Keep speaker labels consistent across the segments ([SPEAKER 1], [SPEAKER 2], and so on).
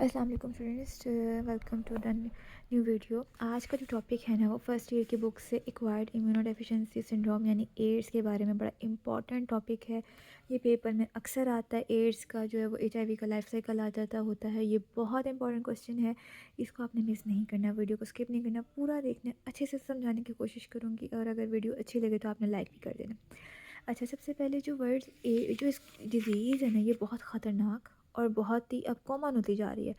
[SPEAKER 1] अस्सलाम वालेकुम students, welcome to the new video. आज का जो टॉपिक है ना वो फर्स्ट ईयर की बुक से एक्वायर्ड इम्यूनोडेफिशिएंसी सिंड्रोम यानी एड्स के बारे में बड़ा इंपॉर्टेंट टॉपिक है। ये पेपर में अक्सर आता है। एड्स का जो है वो HIV का लाइफ साइकिल आ जाता होता है। ये बहुत इंपॉर्टेंट क्वेश्चन है, इसको आपने मिस नहीं करना, वीडियो को स्किप नहीं करना, पूरा देखना, अच्छे से समझाने की कोशिश करूँगी। और अगर वीडियो अच्छी लगे तो आपने लाइक भी कर देना। अच्छा, सबसे पहले जो वर्ड्स जो इस डिज़ीज़ है ना ये बहुत ख़तरनाक और बहुत ही अब कॉमन होती जा रही है।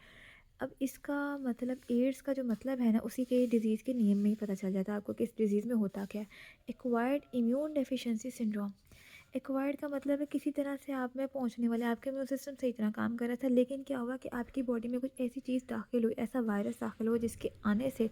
[SPEAKER 1] अब इसका मतलब एड्स का जो मतलब है ना उसी के डिज़ीज़ के नेम में ही पता चल जाता है आपको किस डिज़ीज़ में होता क्या है। Acquired immune deficiency syndrome. Acquired का मतलब है किसी तरह से आप में पहुंचने वाले, आपके इम्यून सिस्टम सही तरह काम कर रहा था, लेकिन क्या हुआ कि आपकी बॉडी में कुछ ऐसी चीज़ दाखिल हुई, ऐसा वायरस दाखिल हुआ जिसके आने से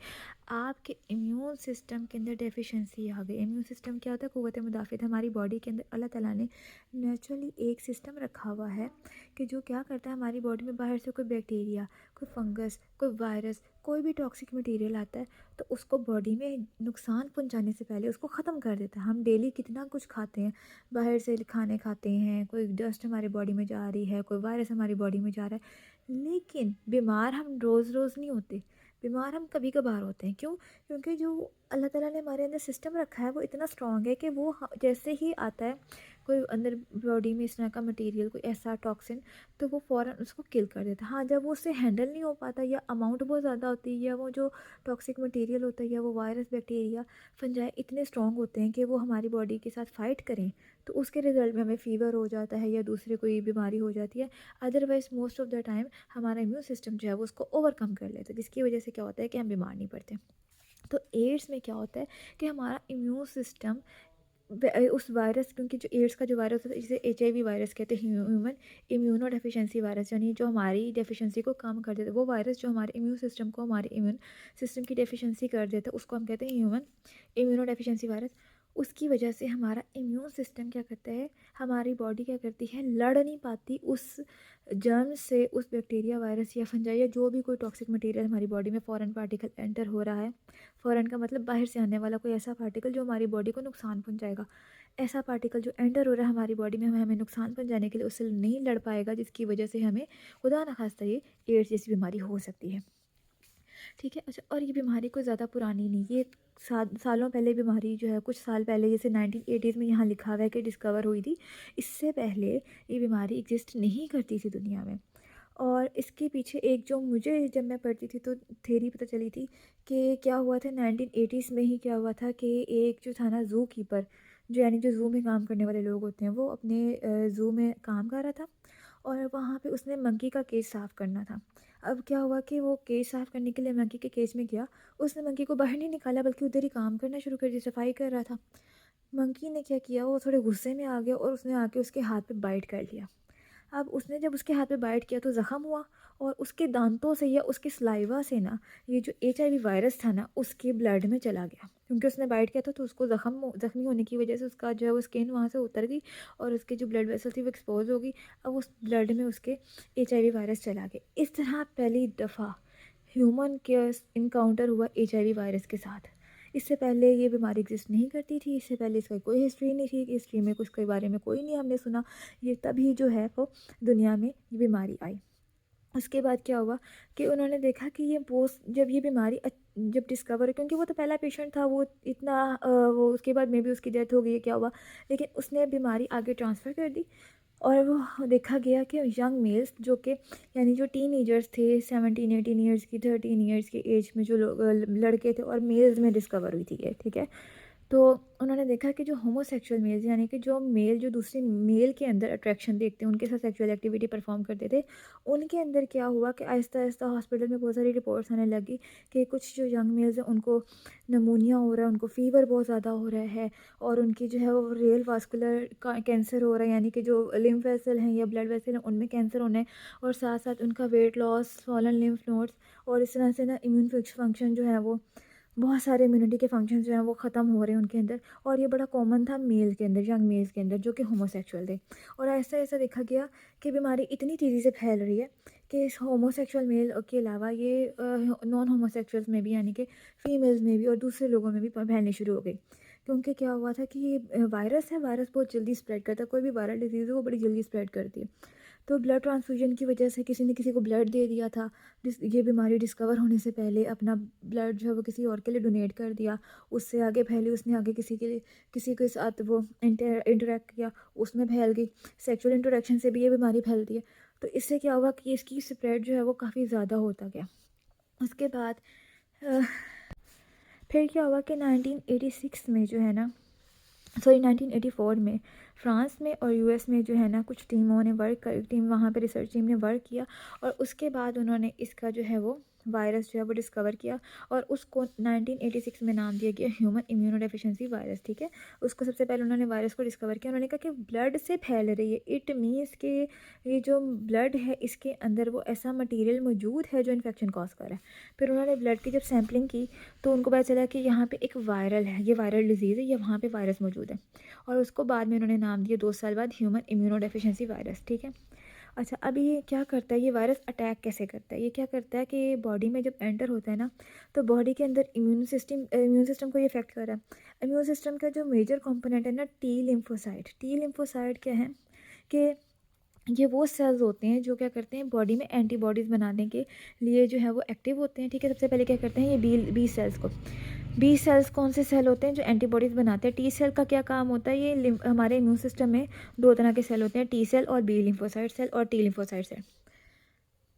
[SPEAKER 1] आपके इम्यून सिस्टम के अंदर डेफिशिएंसी आ गई। इम्यून सिस्टम क्या होता है? क़ुव्वत मुदाफ़ित। हमारी बॉडी के अंदर अल्लाह ताला ने नेचुरली एक सिस्टम रखा हुआ है कि जो क्या करता है, हमारी बॉडी में बाहर से कोई बैक्टीरिया, कोई फंगस, कोई वायरस, कोई भी टॉक्सिक मटेरियल आता है तो उसको बॉडी में नुकसान पहुंचाने से पहले उसको ख़त्म कर देता है। हम डेली कितना कुछ खाते हैं, बाहर से खाने खाते हैं, कोई डस्ट हमारी बॉडी में जा रही है, कोई वायरस हमारी बॉडी में जा रहा है, लेकिन बीमार हम रोज़ रोज़ नहीं होते। बीमार हम कभी कभार होते हैं। क्यों? क्योंकि जो अल्लाह ताला ने हमारे अंदर सिस्टम रखा है वो इतना स्ट्रॉन्ग है कि वो जैसे ही आता है कोई अंदर बॉडी में इस तरह का मटेरियल, कोई ऐसा टॉक्सिन, तो वो फ़ौरन उसको किल कर देता है। हाँ, जब वो उससे हैंडल नहीं हो पाता या अमाउंट बहुत ज़्यादा होती है या वो जो टॉक्सिक मटेरियल होता है या वो वायरस, बैक्टीरिया, फंजाई इतने स्ट्रॉन्ग होते हैं कि वो हमारी बॉडी के साथ फ़ाइट करें, तो उसके रिज़ल्ट में हमें फ़ीवर हो जाता है या दूसरी कोई बीमारी हो जाती है। Otherwise most of the time हमारा इम्यून सिस्टम जो है वो उसको ओवरकम कर लेता है, जिसकी वजह से क्या होता है कि हम बीमार नहीं पड़ते। तो एड्स में क्या होता है कि हमारा इम्यून सिस्टम उस वायरस, क्योंकि जो एड्स का जो वायरस होता है जिसे HIV वायरस कहते हैं, ह्यूमन इम्यूनो डेफिशिएंसी वायरस, यानी जो हमारी डेफिशिएंसी को कम कर देता है, वो वायरस जो हमारे इम्यून सिस्टम को, हमारे इम्यून सिस्टम की डेफिशिएंसी कर देता है, उसको हम कहते हैं ह्यूमन इम्यूनो डेफिशिएंसी वायरस। उसकी वजह से हमारा इम्यून सिस्टम क्या करता है, हमारी बॉडी क्या करती है, लड़ नहीं पाती उस जर्म से, उस बैक्टीरिया, वायरस या फंजाई या जो भी कोई टॉक्सिक मटेरियल हमारी बॉडी में फॉरेन पार्टिकल एंटर हो रहा है। फ़ॉरेन का मतलब बाहर से आने वाला कोई ऐसा पार्टिकल जो हमारी बॉडी को नुकसान पहुंचाएगा। ऐसा पार्टिकल जो एंटर हो रहा है हमारी बॉडी में, हमें नुकसान पहुंचाने के लिए उससे नहीं लड़ पाएगा, जिसकी वजह से हमें खुदा न खास्ता ये एड्स जैसी बीमारी हो सकती है। ठीक है। अच्छा, और ये बीमारी कोई ज़्यादा पुरानी नहीं, ये सालों पहले बीमारी जो है, कुछ साल पहले, जैसे 1980s में यहाँ लिखा हुआ है कि डिस्कवर हुई थी। इससे पहले ये बीमारी एग्जिस्ट नहीं करती थी दुनिया में। और इसके पीछे एक जो मुझे, जब मैं पढ़ती थी तो थ्योरी पता चली थी कि क्या हुआ था 1980s में ही, क्या हुआ था कि एक जो था ना ज़ू कीपर, जो यानी जो ज़ू में काम करने वाले लोग होते हैं, वो अपने ज़ू में काम कर रहा था और वहाँ पे उसने मंकी का केज साफ़ करना था। अब क्या हुआ कि वो केज साफ़ करने के लिए मंकी के केज में गया, उसने मंकी को बाहर नहीं निकाला बल्कि उधर ही काम करना शुरू कर दिया, सफाई कर रहा था। मंकी ने क्या किया, वो थोड़े गुस्से में आ गया और उसने आके उसके हाथ पे बाइट कर लिया। अब उसने जब उसके हाथ पे बाइट किया तो ज़ख़म हुआ और उसके दांतों से या उसके सलाइवा से ना ये जो HIV वायरस था ना उसके ब्लड में चला गया, क्योंकि उसने बाइट किया था तो उसको ज़ख्मी होने की वजह से उसका जो है वो स्किन वहाँ से उतर गई और उसके जो ब्लड वेसल थी वो एक्सपोज हो गई। अब उस ब्लड में उसके HIV वायरस चला गया। इस तरह पहली दफ़ा ह्यूमन के इनकाउंटर हुआ HIV वायरस के साथ। इससे पहले ये बीमारी एग्जिस्ट नहीं करती थी, इससे पहले इसका कोई हिस्ट्री नहीं थी, हिस्ट्री में कुछ के बारे में कोई नहीं हमने सुना। ये तभी जो है वो दुनिया में ये बीमारी आई। उसके बाद क्या हुआ कि उन्होंने देखा कि ये पोस्ट, जब ये बीमारी जब डिस्कवर, क्योंकि वो तो पहला पेशेंट था, वो इतना वो उसके बाद में भी उसकी डेथ हो गई, क्या हुआ, लेकिन उसने बीमारी आगे ट्रांसफ़र कर दी। और वो देखा गया कि यंग मेल्स जो कि यानी जो टीनेजर्स थे, 17-18 ईयर्स की, 13 ईयर्स की एज में जो लोग लड़के थे और मेल्स में डिस्कवर हुई थी ये। ठीक है। तो उन्होंने देखा कि जो होमोसेक्सुअल मेल्स, यानी कि जो मेल जो दूसरे मेल के अंदर अट्रैक्शन देखते हैं, उनके साथ सेक्सुअल एक्टिविटी परफॉर्म करते थे, उनके अंदर क्या हुआ कि आहिस्ता आहिस्ता हॉस्पिटल में बहुत सारी रिपोर्ट्स आने लगी कि कुछ जो यंग मेल्स हैं उनको नमूनिया हो रहा है, उनको फ़ीवर बहुत ज़्यादा हो रहा है और उनकी जो है वो रियल वास्कुलर कैंसर हो रहा है, यानी कि जो लिम्फ वेसल हैं या ब्लड वेसल हैं उनमें कैंसर होना है, और साथ साथ उनका weight loss, fallen lymph nodes, और इस तरह से ना इम्यून फंक्शन जो है वो, बहुत सारे इम्यूनिटी के फंक्शन जो हैं वो ख़त्म हो रहे हैं उनके अंदर। और ये बड़ा कॉमन था मेल के अंदर, यंग मेल्स के अंदर जो कि होमोसेक्सुअल थे। और ऐसा ऐसा देखा गया कि बीमारी इतनी तेज़ी से फैल रही है कि इस होमोसेक्सुअल मेल के अलावा ये नॉन होमोसेक्सुअल्स में भी, यानी कि फ़ीमेल्स में भी और दूसरे लोगों में भी फैलनी शुरू हो गई। क्योंकि क्या हुआ था कि ये वायरस है, वायरस बहुत जल्दी स्प्रेड करता है, कोई भी वायरल डिजीज़ है वो बड़ी जल्दी स्प्रेड करती है। तो ब्लड ट्रांसफ्यूजन की वजह से किसी ने किसी को ब्लड दे दिया था, ये बीमारी डिस्कवर होने से पहले अपना ब्लड जो है वो किसी और के लिए डोनेट कर दिया, उससे आगे फैली, उसने आगे किसी के साथ वो इंटरेक्ट किया, उसमें फैल गई। सेक्सुअल इंटरेक्शन से भी ये बीमारी फैलती है। तो इससे क्या हुआ कि इसकी स्प्रेड जो है वो काफ़ी ज़्यादा होता गया। उसके बाद अ, फिर क्या हुआ कि 1986 में जो है ना, सॉरी 1984 में फ्रांस में और यूएस में जो है ना कुछ टीमों ने वहाँ पे रिसर्च टीम ने वर्क किया, और उसके बाद उन्होंने इसका जो है वो वायरस जो है वो डिस्कवर किया, और उसको 1986 में नाम दिया गया ह्यूमन इम्यूनोडेफिशिएंसी वायरस। ठीक है, उसको सबसे पहले उन्होंने वायरस को डिस्कवर किया। उन्होंने कहा कि ब्लड से फैल रही है, इट मीन्स कि ये जो ब्लड है इसके अंदर वो ऐसा मटीरियल मौजूद है जो इन्फेक्शन कॉज कर रहा है। फिर उन्होंने ब्लड की जब सैम्पलिंग की तो उनको पता चला कि यहाँ पे एक वायरल है, ये वायरल डिजीज़ है, ये वहाँ पे वायरस मौजूद है, और उसको बाद में उन्होंने नाम दिया 2 साल बाद ह्यूमन इम्यूनोडेफिशिएंसी वायरस। ठीक है, अच्छा अब ये क्या करता है, ये वायरस अटैक कैसे करता है? ये क्या करता है कि बॉडी में जब एंटर होता है ना, तो बॉडी के अंदर इम्यून सिस्टम को ये इफेक्ट कर रहा है। इम्यून सिस्टम का जो मेजर कंपोनेंट है ना, टी लिम्फोसाइट क्या है कि ये वो सेल्स होते हैं जो क्या करते हैं, बॉडी में एंटीबॉडीज़ बनाने के लिए जो है वो एक्टिव होते हैं। ठीक है, सबसे पहले क्या करते हैं, ये बी सेल्स को, बी सेल्स कौन से सेल होते हैं जो एंटीबॉडीज़ बनाते हैं। टी सेल का क्या काम होता है, ये हमारे इम्यून सिस्टम में 2 तरह के सेल होते हैं, टी सेल और बी लिम्फोसाइट सेल और टी लिम्फोसाइट सेल।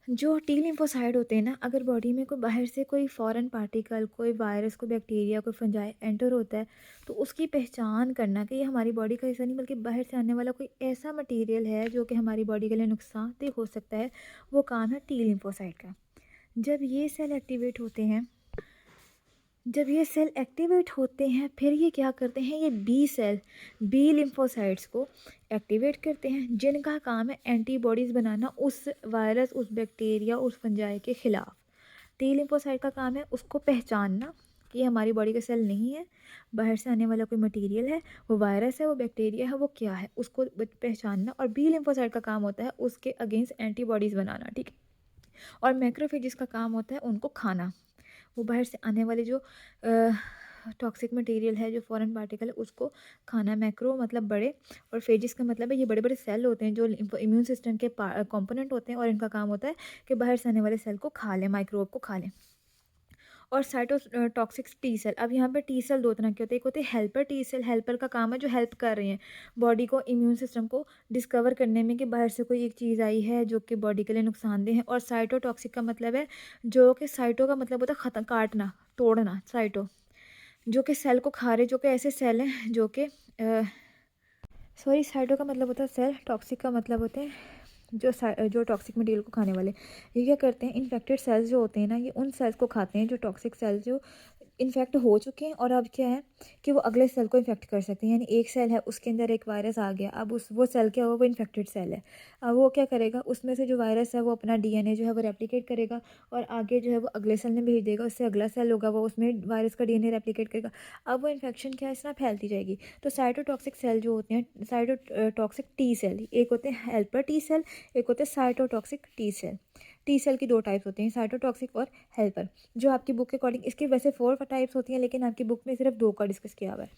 [SPEAKER 1] जो टी लिम्फोसाइट होते हैं ना, अगर बॉडी में कोई बाहर से कोई फॉरेन पार्टिकल, कोई वायरस, कोई बैक्टीरिया, कोई फंजाई एंटर होता है, तो उसकी पहचान करना कि ये हमारी बॉडी का हिस्सा नहीं बल्कि बाहर से आने वाला कोई ऐसा मटेरियल है जो कि हमारी बॉडी के लिए नुकसानदेह हो सकता है, वो काम है टी लिम्फोसाइट का। जब ये सेल एक्टिवेट होते हैं, जब ये सेल एक्टिवेट होते हैं, फिर ये क्या करते हैं, ये बी लिम्फोसाइट्स को एक्टिवेट करते हैं, जिनका काम है एंटीबॉडीज़ बनाना उस वायरस, उस बैक्टीरिया, उस फंजाई के ख़िलाफ़। टी लिम्फोसाइट का काम है उसको पहचानना कि ये हमारी बॉडी का सेल नहीं है, बाहर से आने वाला कोई मटेरियल है, वो वायरस है, वो बैक्टीरिया है, वो क्या है, उसको पहचानना। और बी लिम्फोसाइट का काम होता है उसके अगेंस्ट एंटीबॉडीज़ बनाना। ठीक है, और मैक्रोफेजेस का काम होता है उनको खाना, वो बाहर से आने वाले जो टॉक्सिक मटेरियल है, जो फॉरेन पार्टिकल है, उसको खाना। मैक्रो मतलब बड़े, और फेजिस का मतलब है ये बड़े बड़े सेल होते हैं जो इम्यून सिस्टम के कंपोनेंट होते हैं, और इनका काम होता है कि बाहर से आने वाले सेल को खा लें, माइक्रोब को खा लें। और साइटोटॉक्सिक टी सेल, अब यहाँ पे टी सेल 2 तरह के होते हैं, एक होते हैं हेल्पर टी सेल, हेल्पर का काम है जो हेल्प कर रहे हैं बॉडी को, इम्यून सिस्टम को डिस्कवर करने में कि बाहर से कोई एक चीज़ आई है जो कि बॉडी के लिए नुकसानदेह है। और साइटोटॉक्सिक का मतलब है, जो कि साइटो का मतलब होता है ख़त्म, काटना, तोड़ना, साइटो, जो कि सेल को खा रहे, जो कि ऐसे सेल हैं जो कि साइटो का मतलब होता है सेल, टॉक्सिक का मतलब होते हैं जो टॉक्सिक मटेरियल को खाने वाले। ये क्या करते हैं, इन्फेक्टेड सेल्स जो होते हैं ना, ये उन सेल्स को खाते हैं जो टॉक्सिक सेल्स जो इन्फेक्ट हो चुके हैं, और अब क्या है कि वो अगले सेल को इन्फेक्ट कर सकते हैं। यानी एक सेल है, उसके अंदर एक वायरस आ गया, अब वो सेल क्या हुआ, वो इन्फेक्टेड सेल है। अब वो क्या करेगा, उसमें से जो वायरस है वो अपना डीएनए जो है वो रेप्लिकेट करेगा, और आगे जो है वो अगले सेल में भेज देगा, उससे अगला सेल होगा, वो उसमें वायरस का डीएनए रेप्लिकेट करेगा। अब वो इन्फेक्शन क्या है, इस तरह फैलती जाएगी। तो साइटोटॉक्सिक सेल जो होते हैं, साइटोटॉक्सिक टी सेल, एक होते हैं हेल्पर टी सेल, एक होते हैं cytotoxic T cell. T cell की 2 टाइप्स होती हैं, साइटोटॉक्सिक और हेल्पर। जो आपकी बुक के अकॉर्डिंग, इसके वैसे 4 टाइप्स होती हैं, लेकिन आपकी बुक में सिर्फ 2 का डिस्कस किया हुआ है।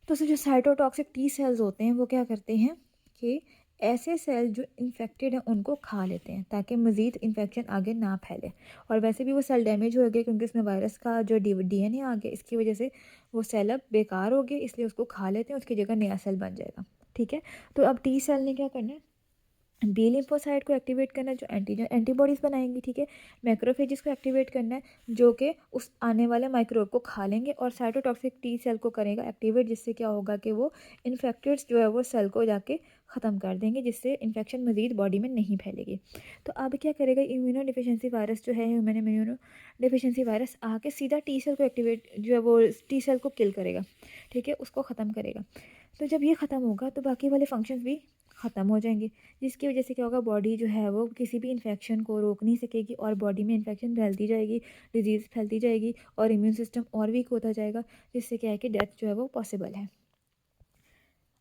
[SPEAKER 1] तो जो साइटोटॉक्सिक टी सेल्स होते हैं वो क्या करते हैं कि ऐसे सेल जो इन्फेक्टेड हैं उनको खा लेते हैं ताकि मज़ीद इन्फेक्शन आगे ना फैले। और वैसे भी वो सेल डैमेज हो गए क्योंकि उसमें वायरस का जो डीएनए आ गया, इसकी वजह से वो सेल अब बेकार हो गए, इसलिए उसको खा लेते हैं, उसकी जगह नया सेल बन जाएगा। ठीक है, तो अब टी सेल ने क्या करना है, बी लिम्फोसाइट को एक्टिवेट करना है जो एंटीबॉडीज़ बनाएंगी। ठीक है, मैक्रोफेजेस को एक्टिवेट करना है जो कि उस आने वाले माइक्रोब को खा लेंगे, और साइटोटॉक्सिक टी सेल को करेगा एक्टिवेट, जिससे क्या होगा कि वो इन्फेक्टेड जो है वो सेल को जाके ख़त्म कर देंगे, जिससे इन्फेक्शन मज़ीद बॉडी में नहीं फैलेगी। तो अब क्या करेगा, इम्यूनो डिफिशिएंसी वायरस जो है, ह्यूमन इम्यूनो डिफिशिएंसी वायरस आके सीधा टी सेल को एक्टिवेट जो है वो टी सेल को किल करेगा। ठीक है, उसको ख़त्म करेगा। तो जब ये ख़त्म होगा तो बाकी वाले फंक्शंस भी ख़त्म हो जाएंगे, जिसकी वजह से क्या होगा, बॉडी जो है वो किसी भी इन्फेक्शन को रोक नहीं सकेगी, और बॉडी में इन्फेक्शन फैलती जाएगी, डिजीज़ फैलती जाएगी, और इम्यून सिस्टम और वीक होता जाएगा, जिससे क्या है कि डेथ जो है वो पॉसिबल है।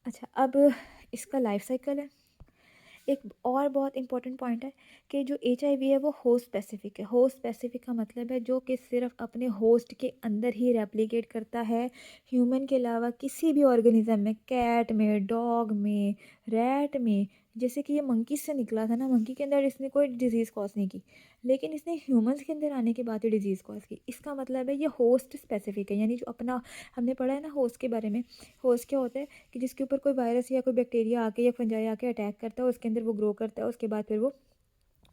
[SPEAKER 1] अच्छा, अब इसका लाइफ साइकिल है। एक और बहुत इंपॉर्टेंट पॉइंट है कि जो HIV है वो होस्ट स्पेसिफिक है। होस्ट स्पेसिफिक का मतलब है जो कि सिर्फ अपने होस्ट के अंदर ही रेप्लिकेट करता है, ह्यूमन के अलावा किसी भी ऑर्गेनिज्म में, कैट में, डॉग में, रैट में, जैसे कि ये मंकी से निकला था ना, मंकी के अंदर इसने कोई डिज़ीज़ कॉज नहीं की, लेकिन इसने ह्यूमंस के अंदर आने के बाद ही डिज़ीज़ कॉज की। इसका मतलब है ये होस्ट स्पेसिफिक है, यानी जो अपना हमने पढ़ा है ना होस्ट के बारे में। होस्ट क्या होता है कि जिसके ऊपर कोई वायरस या कोई बैक्टीरिया आके या फंजाई आके अटैक करता है, उसके अंदर वो ग्रो करता है, उसके बाद फिर वो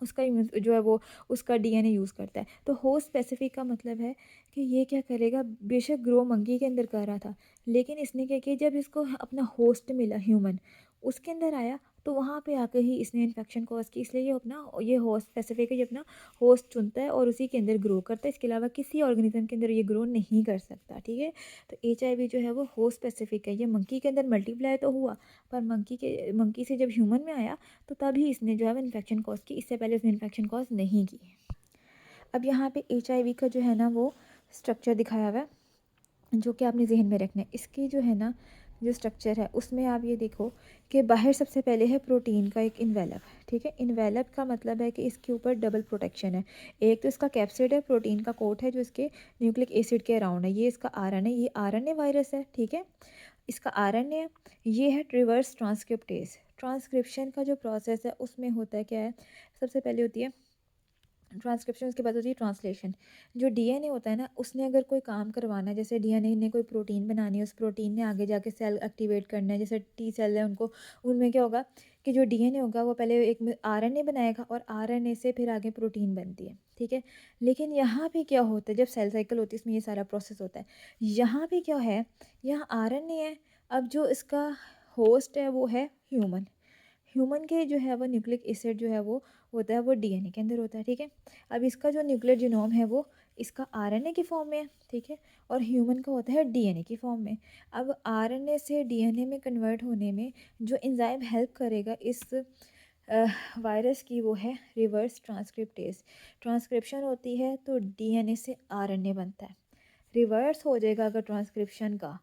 [SPEAKER 1] उसका जो है वो उसका डीएनए यूज़ करता है। तो होस्ट स्पेसिफिक का मतलब है कि ये क्या करेगा, बेशक ग्रो मंकी के अंदर कर रहा था, लेकिन इसने क्या किया, जब इसको अपना होस्ट मिला ह्यूमन, उसके अंदर आया, तो वहाँ पे आकर ही इसने इन्फेक्शन कॉज की। इसलिए ये होस्ट स्पेसिफिक है, ये अपना होस्ट चुनता है और उसी के अंदर ग्रो करता है, इसके अलावा किसी ऑर्गेनिज्म के अंदर ये ग्रो नहीं कर सकता। ठीक है, तो HIV जो है वो होस्ट स्पेसिफिक है। ये मंकी के अंदर मल्टीप्लाई तो हुआ, पर मंकी से जब ह्यूमन में आया तो तभी इसने जो है वो इन्फेक्शन कॉज की, इससे पहले उसने इन्फेक्शन कॉज नहीं की। अब यहाँ पे HIV का जो है ना वो स्ट्रक्चर दिखाया हुआ है, जो कि आपने जहन में रखना है। इसकी जो है ना जो स्ट्रक्चर है उसमें आप ये देखो कि बाहर सबसे पहले है प्रोटीन का एक इन्वेलप। ठीक है, इन्वेलप का मतलब है कि इसके ऊपर डबल प्रोटेक्शन है। एक तो इसका कैप्सिड है, प्रोटीन का कोट है जो इसके न्यूक्लिक एसिड के अराउंड है। ये इसका RNA, ये RNA वायरस है। ठीक है, इसका RNA ये है रिवर्स ट्रांसक्रिप्टेज। ट्रांसक्रिप्शन का जो प्रोसेस है उसमें होता है क्या है, सबसे पहले होती है ट्रांसक्रिप्शन, उसके बाद होती है ट्रांसलेशन। जो डीएनए होता है ना, उसने अगर कोई काम करवाना है, जैसे डीएनए ने कोई प्रोटीन बनानी है, उस प्रोटीन ने आगे जाके सेल एक्टिवेट करना है, जैसे T सेल है उनको, उनमें क्या होगा कि जो डीएनए होगा वो पहले एक RNA बनाएगा और RNA से फिर आगे प्रोटीन बनती है। ठीक है, लेकिन यहाँ पे क्या होता है, जब सेल साइकिल होती है इसमें ये सारा प्रोसेस होता है। यहाँ पे क्या है, यहाँ RNA है, अब जो इसका होस्ट है वो है ह्यूमन। ह्यूमन के जो है वो न्यूक्लिक एसिड जो है वो होता है वो डीएनए के अंदर होता है। ठीक है, अब इसका जो न्यूक्लियर जीनोम है वो इसका आरएनए की फॉर्म में है। ठीक है, और ह्यूमन का होता है डीएनए की फॉर्म में। अब आरएनए से डीएनए में कन्वर्ट होने में जो एंजाइम हेल्प करेगा इस वायरस की, वो है रिवर्स ट्रांसक्रिप्टेज। ट्रांसक्रिप्शन होती है तो डीएनए से आरएनए बनता है। रिवर्स हो जाएगा अगर ट्रांसक्रिप्शन का,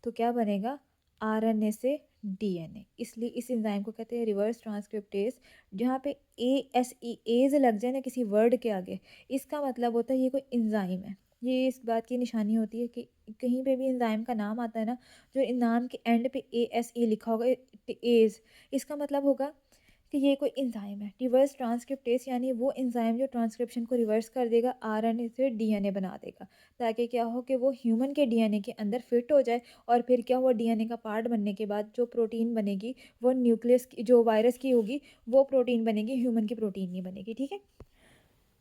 [SPEAKER 1] तो क्या बनेगा, RNA से DNA। इसलिए इस एंजाइम को कहते हैं रिवर्स ट्रांसक्रिप्टेज। जहाँ पे एज लग जाए ना किसी वर्ड के आगे, इसका मतलब होता है ये कोई एंजाइम है। ये इस बात की निशानी होती है कि कहीं पे भी एंजाइम का नाम आता है ना, जो नाम के एंड पे ASE लिखा होगा, एज, इसका मतलब होगा कि ये कोई एंजाइम है। रिवर्स ट्रांसक्रिप्टेज यानी वो एंजाइम जो ट्रांसक्रिप्शन को रिवर्स कर देगा, RNA से DNA बना देगा, ताकि क्या हो कि वो ह्यूमन के DNA के अंदर फिट हो जाए। और फिर क्या हुआ, DNA का पार्ट बनने के बाद जो प्रोटीन बनेगी वो न्यूक्लियस जो वायरस की होगी वो प्रोटीन बनेगी, ह्यूमन की प्रोटीन नहीं बनेगी। ठीक है,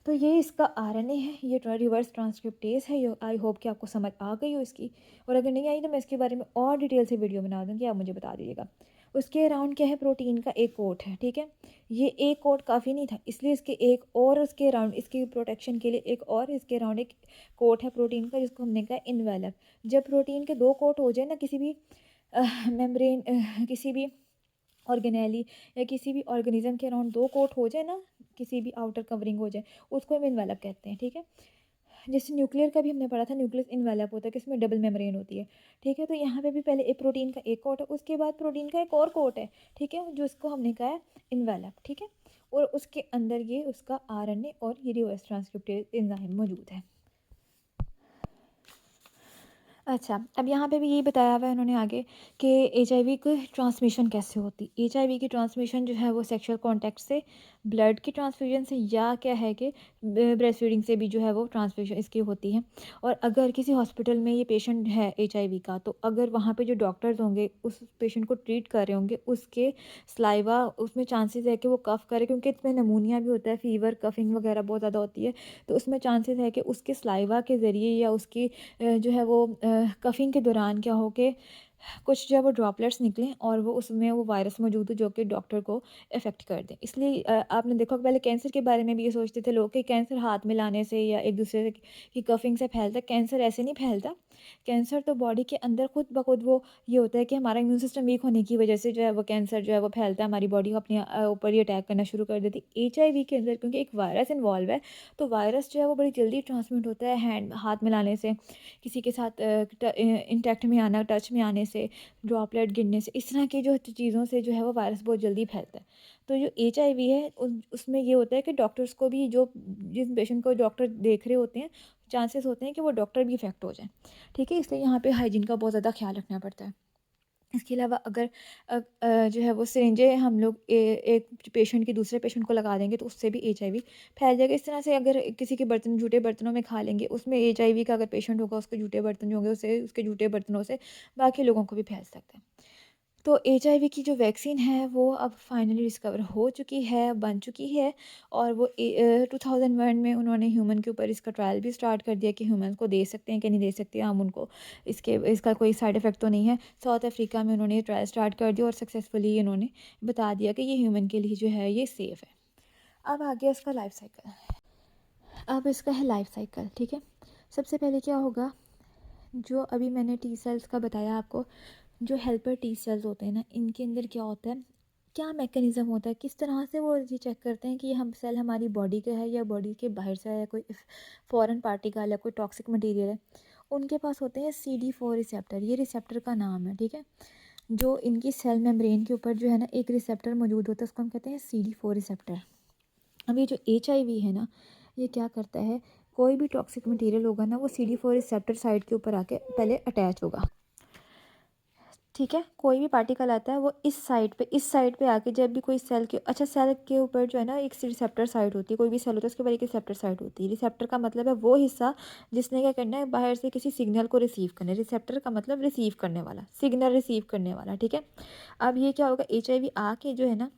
[SPEAKER 1] तो ये इसका RNA है, ये रिवर्स ट्रांसक्रिप्टेज है। ये आई होप कि आपको समझ आ गई हो इसकी, और अगर नहीं आई तो मैं इसके बारे में और डिटेल से वीडियो बना दूँगी, आप मुझे बता दीजिएगा। उसके अराउंड क्या है, प्रोटीन का एक कोट है। ठीक है, ये एक कोट काफ़ी नहीं था, इसलिए इसके एक और उसके अराउंड इसकी प्रोटेक्शन के लिए एक और इसके अराउंड एक कोट है प्रोटीन का, जिसको हमने कहा इन्वेलप। जब प्रोटीन के दो कोट हो जाए ना, किसी भी मेम्ब्रेन, किसी भी ऑर्गेनेली या किसी भी ऑर्गेनिज्म के अराउंड दो कोट हो जाए ना, किसी भी आउटर कवरिंग हो जाए, उसको हम इन्वेलप कहते हैं। ठीक है, जैसे न्यूक्लियर का भी हमने पढ़ा था, न्यूक्लियस इन्वेलप होता है कि इसमें डबल मेम्ब्रेन होती है। ठीक है, तो यहाँ पे भी पहले एक प्रोटीन का एक कोट है, उसके बाद प्रोटीन का एक और कोट है। ठीक है, जो इसको हमने कहा है इन्वेलप। ठीक है, और उसके अंदर ये उसका RNA और ये रिवर्स ट्रांसक्रिप्टेज एंजाइम मौजूद है। अच्छा, अब यहाँ पे भी यही बताया हुआ है उन्होंने आगे कि HIV की ट्रांसमिशन कैसे होती। HIV की ट्रांसमिशन जो है वो सेक्सुअल कांटेक्ट से, ब्लड की ट्रांसफ्यूजन से, या क्या है कि ब्रेस्ट फीडिंग से भी जो है वो ट्रांसमिशन इसकी होती है। और अगर किसी हॉस्पिटल में ये पेशेंट है HIV का, तो अगर वहाँ पे जो डॉक्टर्स होंगे उस पेशेंट को ट्रीट कर रहे होंगे, उसके सलाइवा उसमें चांसेस है कि वो कफ़ करे, क्योंकि इसमें नमूनिया भी होता है, फीवर कफिंग वगैरह बहुत ज़्यादा होती है, तो उसमें चांसेस है कि उसके सलाइवा के ज़रिए या उसकी जो है वो कफ़िंग के दौरान क्या हो कि कुछ जो है वो ड्रॉपलेट्स निकलें और वो उसमें वो वायरस मौजूद हो जो कि डॉक्टर को इफ़ेक्ट कर दें। इसलिए आपने देखा कि पहले कैंसर के बारे में भी ये सोचते थे लोग कि कैंसर हाथ में लाने से या एक दूसरे की कफिंग से फैलता है। कैंसर ऐसे नहीं फैलता। कैंसर तो बॉडी के अंदर खुद ब खुद वो ये होता है कि हमारा इम्यून सिस्टम वीक होने की वजह से जो है वो कैंसर जो है वो फैलता है, हमारी बॉडी को अपने ऊपर ही अटैक करना शुरू कर देती है। HIV के अंदर क्योंकि एक वायरस इन्वॉल्व है, तो वायरस जो है वो बड़ी जल्दी ट्रांसमिट होता है हाथ मिलाने से, किसी के साथ इंटैक्ट में आना, टच में आने से, ड्रॉपलेट गिरने से, इस तरह की जो चीज़ों से जो है वो वायरस बहुत जल्दी फैलता है। तो जो HIV है उसमें ये होता है कि डॉक्टर्स को भी, जो जिस पेशेंट को डॉक्टर देख रहे होते हैं, चांसेस होते हैं कि वो डॉक्टर भी इफेक्ट हो जाए। ठीक है, इसलिए यहाँ पे हाइजीन का बहुत ज़्यादा ख्याल रखना पड़ता है। इसके अलावा अगर जो है वो सिरिंजें हम लोग एक पेशेंट की दूसरे पेशेंट को लगा देंगे तो उससे भी एचआईवी फैल जाएगा। इस तरह से अगर किसी के बर्तन जूठे बर्तनों में खा लेंगे, उसमें एचआईवी का अगर पेशेंट होगा, उसके जूठे बर्तन जो होंगे उससे, उसके जूठे बर्तनों से बाकी लोगों को भी फैल सकता है। तो एचआईवी की जो वैक्सीन है वो अब फाइनली डिस्कवर हो चुकी है, बन चुकी है, और वो 2001 में उन्होंने ह्यूमन के ऊपर इसका ट्रायल भी स्टार्ट कर दिया कि ह्यूमन को दे सकते हैं कि नहीं दे सकते हम उनको, इसका कोई साइड इफ़ेक्ट तो नहीं है। साउथ अफ्रीका में उन्होंने ये ट्रायल स्टार्ट कर दिया और सक्सेसफुली इन्होंने बता दिया कि ये ह्यूमन के लिए जो है ये सेफ़ है। अब आ गया इसका लाइफ साइकिल। अब इसका है लाइफ साइकिल, ठीक है। सबसे पहले क्या होगा, जो अभी मैंने टी सेल्स का बताया आपको, जो हेल्पर टी सेल्स होते हैं ना, इनके अंदर क्या होता है, क्या मैकेनिज़्म होता है, किस तरह से वो ये चेक करते हैं कि ये हम सेल हमारी बॉडी का है या बॉडी के बाहर से है, कोई फॉरेन पार्टिकल है, कोई टॉक्सिक मटेरियल है। उनके पास होते हैं CD4 रिसेप्टर, ये रिसेप्टर का नाम है, ठीक है। जो इनकी सेल मेम्ब्रेन के ऊपर जो है ना एक रिसेप्टर मौजूद होता है, उसको हम कहते हैं CD4 रिसेप्टर। अब ये जो HIV है ना, ये क्या करता है, कोई भी टॉक्सिक मटेरियल होगा ना वो CD4 रिसेप्टर साइड के ऊपर आके पहले अटैच होगा, ठीक है। कोई भी पार्टिकल आता है वो इस साइड पे आके, जब भी कोई सेल के, अच्छा सेल के ऊपर जो है ना एक रिसेप्टर साइड होती है, कोई भी सेल होता है उसके ऊपर एक रिसेप्टर साइड होती है। रिसेप्टर का मतलब है वो हिस्सा जिसने क्या करना है, बाहर से किसी सिग्नल को रिसीव करना है। रिसेप्टर का मतलब रिसीव करने वाला, सिग्नल रिसीव करने वाला, ठीक है। अब ये क्या होगा, HIV आके जो है ना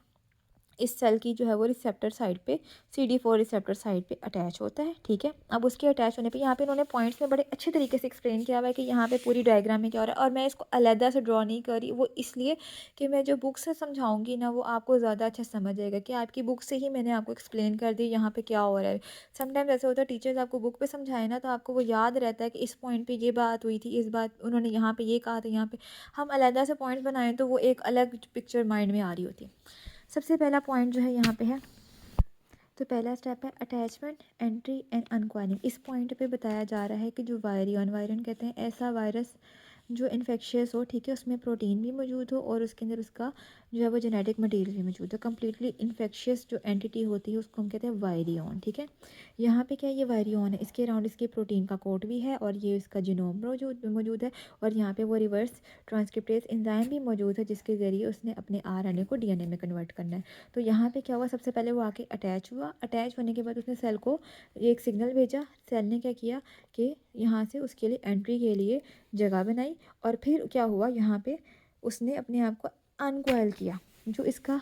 [SPEAKER 1] इस सेल की जो है वो रिसेप्टर साइड पे, CD4 रिसेप्टर साइड पे अटैच होता है, ठीक है। अब उसके अटैच होने पे यहाँ पे इन्होंने पॉइंट्स में बड़े अच्छे तरीके से एक्सप्लेन किया हुआ है कि यहाँ पे पूरी डायग्राम में क्या हो रहा है, और मैं इसको अलहदा से ड्रॉ नहीं कर रही, वो इसलिए कि मैं जो बुक से समझाऊंगी ना वो आपको ज़्यादा अच्छा समझ आएगा, कि आपकी बुक से ही मैंने आपको एक्सप्लेन कर दी यहाँ पे क्या हो रहा है। समटाइम्स ऐसा होता है टीचर्स आपको बुक पे समझाए ना तो आपको वो याद रहता है कि इस पॉइंट पे ये बात हुई थी, इस बात उन्होंने यहाँ पे ये कहा था, यहाँ पे हम अलहदा से पॉइंट्स बनाएं तो वो एक अलग पिक्चर माइंड में आ रही होती है। सबसे पहला पॉइंट जो है यहाँ पे है, तो पहला स्टेप है अटैचमेंट, एंट्री एंड अनकॉइलिंग। इस पॉइंट पे बताया जा रहा है कि जो वायरियन कहते हैं ऐसा वायरस जो इन्फेक्शियस हो, ठीक है, उसमें प्रोटीन भी मौजूद हो और उसके अंदर उसका जो है वो जेनेटिक मटेरियल भी मौजूद है। कम्प्लीटली इन्फेक्शियस जो एंटिटी होती है उसको हम कहते हैं वायरियन, ठीक है। यहाँ पे क्या, ये वायरियन है, इसके अराउंड इसके प्रोटीन का कोट भी है और ये इसका जीनोम मौजूद है, और यहाँ पे वो रिवर्स ट्रांसक्रिप्टेज एंजाइम भी मौजूद है जिसके ज़रिए उसने अपने RNA को DNA में कन्वर्ट करना है। तो यहाँ पे क्या हुआ, सबसे पहले वो आके अटैच हुआ, अटैच होने के बाद उसने सेल को एक सिग्नल भेजा, सेल ने क्या किया कि यहाँ से उसके लिए एंट्री के लिए जगह बनाई, और फिर क्या हुआ, यहाँ पे उसने अपने आप को अनकॉइल किया। जो इसका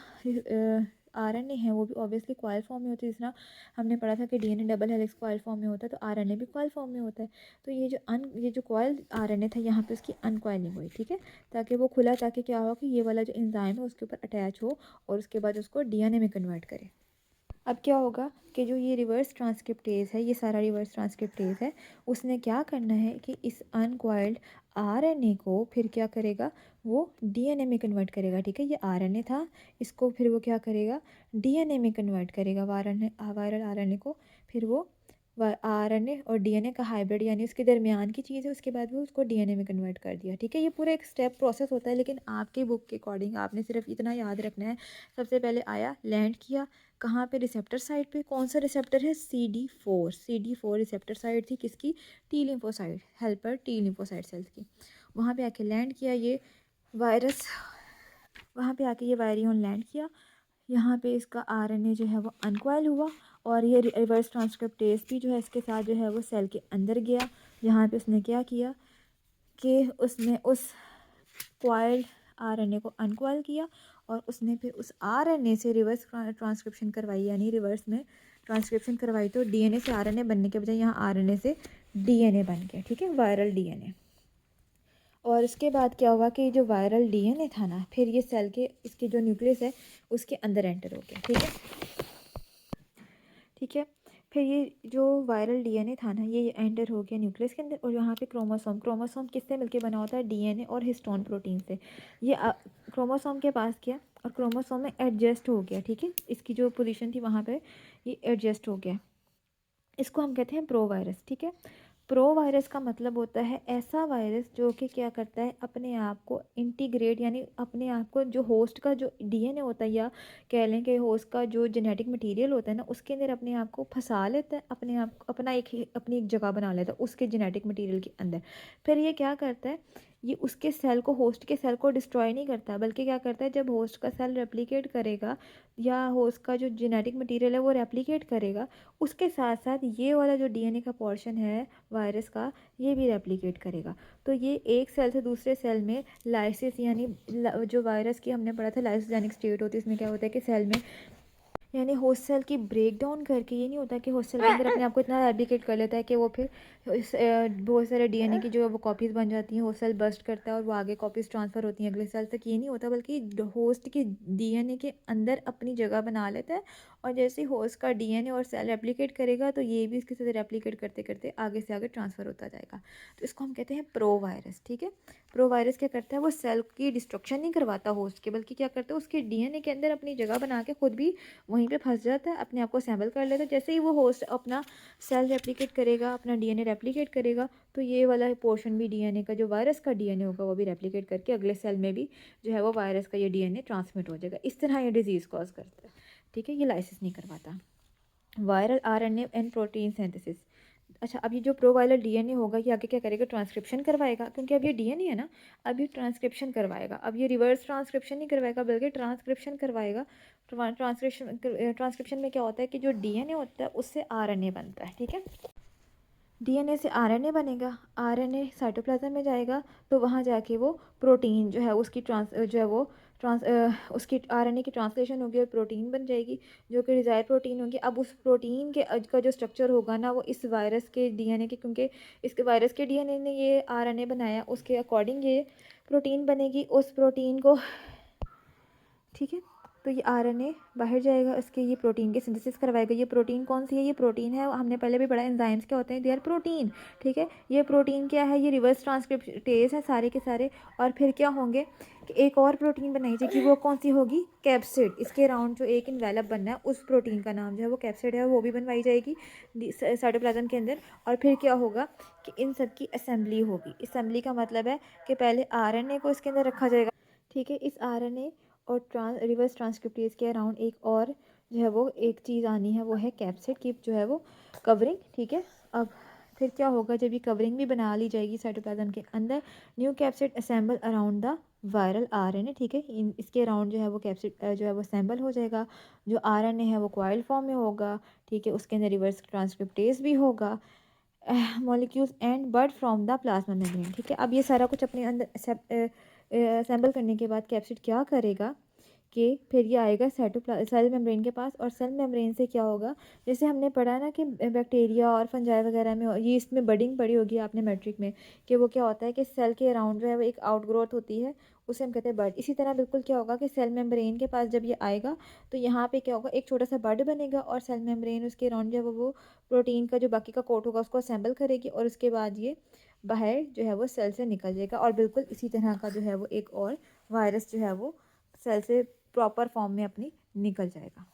[SPEAKER 1] RNA है वो भी ऑब्वियसली कॉइल फॉर्म में होती है, जिस तरह हमने पढ़ा था कि DNA double helix coil form में होता है, तो RNA भी कॉइल फॉर्म में होता है। तो ये जो कॉइल RNA था यहाँ पे उसकी अनकॉइलिंग हुई, ठीक है, ताकि वो खुला, ताकि क्या हो कि ये वाला जो एंजाइम है उसके ऊपर अटैच हो और उसके बाद उसको DNA में कन्वर्ट करे। अब क्या होगा कि जो ये रिवर्स ट्रांसक्रिप्टेज है, ये सारा रिवर्स ट्रांसक्रिप्टेज है, उसने क्या करना है कि इस अनकॉइल्ड RNA को फिर क्या करेगा, वो DNA में कन्वर्ट करेगा, ठीक है। ये RNA था, इसको फिर वो क्या करेगा, DNA में कन्वर्ट करेगा, वायरल RNA को, फिर वो RNA और DNA का हाइब्रिड यानी उसके दरमियान की चीज़ है, उसके बाद वो उसको DNA में कन्वर्ट कर दिया, ठीक है। ये पूरा एक स्टेप प्रोसेस होता है, लेकिन आपके बुक के अकॉर्डिंग आपने सिर्फ इतना याद रखना है, सबसे पहले आया, लैंड किया कहाँ पे, रिसेप्टर साइड पे। कौन सा रिसेप्टर है, CD4 रिसेप्टर साइड थी किसकी, T lymphocyte, helper T lymphocyte cells की। वहाँ पे आके लैंड किया ये वायरस, वहाँ पे आके ये वायरियन लैंड किया, यहाँ पे इसका RNA जो है वो अनकॉइल हुआ, और ये रिवर्स ट्रांसक्रिप्टेज भी जो है इसके साथ जो है वो सेल के अंदर गया। यहाँ पे उसने क्या किया कि उसने उस कॉइल्ड RNA को अनकॉइल किया, और उसने फिर उस RNA से रिवर्स ट्रांसक्रिप्शन करवाई, यानी रिवर्स में ट्रांसक्रिप्शन करवाई, तो DNA से RNA बनने के बजाय यहाँ RNA से DNA बन गया, ठीक है, वायरल DNA। और इसके बाद क्या हुआ कि जो वायरल DNA था ना, फिर ये सेल के इसके जो न्यूक्लियस है उसके अंदर एंटर हो गया, ठीक है, ठीक है। फिर ये जो वायरल DNA था ना, ये एंटर हो गया न्यूक्लियस के अंदर, और यहाँ पे क्रोमोसोम किससे मिलके बना होता है, DNA और हिस्टोन प्रोटीन से। ये क्रोमोसोम के पास गया और क्रोमोसोम में एडजस्ट हो गया, ठीक है, इसकी जो पोजीशन थी वहाँ पे ये एडजस्ट हो गया। इसको हम कहते हैं प्रो वायरस, ठीक है। प्रो वायरस का मतलब होता है ऐसा वायरस जो कि क्या करता है, अपने आप को इंटीग्रेट, यानी अपने आप को जो होस्ट का जो DNA होता है, या कह लें कि होस्ट का जो जेनेटिक मटेरियल होता है ना, उसके अंदर अपने आप को फंसा लेता है, अपने आप अपनी एक जगह बना लेता है उसके जेनेटिक मटेरियल के अंदर। फिर ये क्या करता है, ये उसके सेल को, होस्ट के सेल को डिस्ट्रॉय नहीं करता, बल्कि क्या करता है, जब होस्ट का सेल रेप्लिकेट करेगा या होस्ट का जो जेनेटिक मटेरियल है वो रेप्लिकेट करेगा, उसके साथ साथ ये वाला जो डीएनए का पोर्शन है वायरस का, ये भी रेप्लिकेट करेगा। तो ये एक सेल से दूसरे सेल में लाइसिस, यानी जो वायरस की हमने पढ़ा था लाइसोजेनिक स्टेट होती है, इसमें क्या होता है कि सेल में, यानी होस्ट सेल की ब्रेक डाउन करके, ये नहीं होता कि होस्ट सेल के अंदर अपने आप को इतना रेप्लिकेट कर लेता है कि वो फिर बहुत सारे डीएनए की जो वो कॉपीज़ बन जाती हैं, होस्ट सेल बस्ट करता है और वो आगे कॉपीज़ ट्रांसफ़र होती हैं अगले सेल तक। ये नहीं होता, बल्कि होस्ट के डीएनए के अंदर अपनी जगह बना लेता है, और जैसे ही होस्ट का डीएनए और सेल रेप्लिकेट करेगा तो ये भी इसके साथ रेप्लिकेट करते करते आगे से आगे ट्रांसफ़र होता जाएगा। तो इसको हम कहते हैं प्रो वायरस। ठीक है, प्रो वायरस क्या करता है, वो सेल की डिस्ट्रक्शन नहीं करवाता होस्ट के, बल्कि क्या करता है, उसके डीएनए के अंदर अपनी जगह बना के खुद भी वहीं पे फंस जाता है, अपने आप को असेंबल कर लेता है। जैसे ही वो होस्ट अपना सेल रेप्लिकेट करेगा, अपना डीएनए रेप्लिकेट करेगा, तो ये वाला पोर्शन भी डीएनए का, जो वायरस का डीएनए होगा, वो भी रेप्लिकेट करके अगले सेल में भी जो है वो वायरस का ये डीएनए ट्रांसमिट हो जाएगा। इस तरह ये डिजीज़ कॉज करता है। ठीक है, ये लाइसिस नहीं करवाता। Viral RNA and protein synthesis. अच्छा, अब ये जो प्रोवायरल डीएनए होगा, ये आगे क्या करेगा, ट्रांसक्रिप्शन करवाएगा, क्योंकि अब ये डीएनए है ना, अब ये ट्रांसक्रिप्शन करवाएगा। अब ये रिवर्स ट्रांसक्रिप्शन नहीं करवाएगा, बल्कि ट्रांसक्रिप्शन करवाएगा। ट्रांसक्रिप्शन में क्या होता है कि जो डीएनए होता है उससे आरएनए बनता है। ठीक है, डीएनए से आरएनए बनेगा, आरएनए साइटोप्लाज्म में जाएगा, तो वहाँ जाके वो प्रोटीन जो है उसकी उसकी आरएनए की ट्रांसलेशन होगी और प्रोटीन बन जाएगी, जो कि डिज़ायर प्रोटीन होगी। अब उस प्रोटीन के का जो स्ट्रक्चर होगा ना, वो इस वायरस के डीएनए के, क्योंकि इसके वायरस के डीएनए ने ये आरएनए बनाया, उसके अकॉर्डिंग ये प्रोटीन बनेगी, उस प्रोटीन को। ठीक है, तो ये आरएनए बाहर जाएगा, उसके ये प्रोटीन के सिंथेसिस करवाएगा। ये प्रोटीन कौन सी है, ये प्रोटीन है, हमने पहले भी पढ़ा एंजाइम्स क्या होते हैं, दे आर प्रोटीन। ठीक है, ये प्रोटीन क्या है, ये रिवर्स ट्रांसक्रिप्टेज है सारे के सारे। और फिर क्या होंगे कि एक और प्रोटीन बनाई जाएगी, वो कौन सी होगी, कैप्सिड। इसके अराउंड जो एक इन्वेलप बनना है, उस प्रोटीन का नाम जो है वो कैप्सिड है, वो भी बनवाई जाएगी साइटोप्लाज्म के अंदर। और फिर क्या होगा कि इन सब की असेंबली होगी। असेंबली का मतलब है कि पहले आरएनए को इसके अंदर रखा जाएगा। ठीक है, इस आरएनए और रिवर्स ट्रांसक्रिप्टेज के अराउंड एक और जो है वो एक चीज़ आनी है, वो है कैप्सिड की जो है वो कवरिंग। ठीक है, अब फिर क्या होगा, जब ये कवरिंग भी बना ली जाएगी साइटोप्लाज्म के अंदर, new capsid assemble around the viral RNA. ठीक है, इसके अराउंड जो है वो कैप्सिड जो है वो असेंबल हो जाएगा। जो आरएनए है वो कॉइल फॉर्म में होगा। ठीक है, उसके अंदर रिवर्स ट्रांसक्रिप्टेज भी होगा, molecules and but from the plasma membrane. ठीक है, अब ये सारा कुछ अपने अंदर असेंबल करने के बाद कैप्सिड क्या करेगा कि फिर ये आएगा सेल मेम्ब्रेन के पास, और सेल मेम्ब्रेन से क्या होगा, जैसे हमने पढ़ा ना कि बैक्टीरिया और फंजाई वगैरह में ये इसमें बडिंग पढ़ी होगी आपने मैट्रिक में, कि वो क्या होता है कि सेल के अराउंड जो है वो एक आउटग्रोथ होती है, उसे हम कहते हैं बड। इसी तरह बिल्कुल क्या होगा कि सेल मेम्ब्रेन के पास जब ये आएगा, तो यहाँ पे क्या होगा, एक छोटा सा बड बनेगा, और सेल मेम्ब्रेन उसके अराउंड जो है वो प्रोटीन का जो बाकी का कोट होगा उसको असेंबल करेगी, और उसके बाद ये बाहर जो है वो सेल से निकल जाएगा। और बिल्कुल इसी तरह का जो है वो एक और वायरस जो है वो सेल से प्रॉपर फॉर्म में अपनी निकल जाएगा।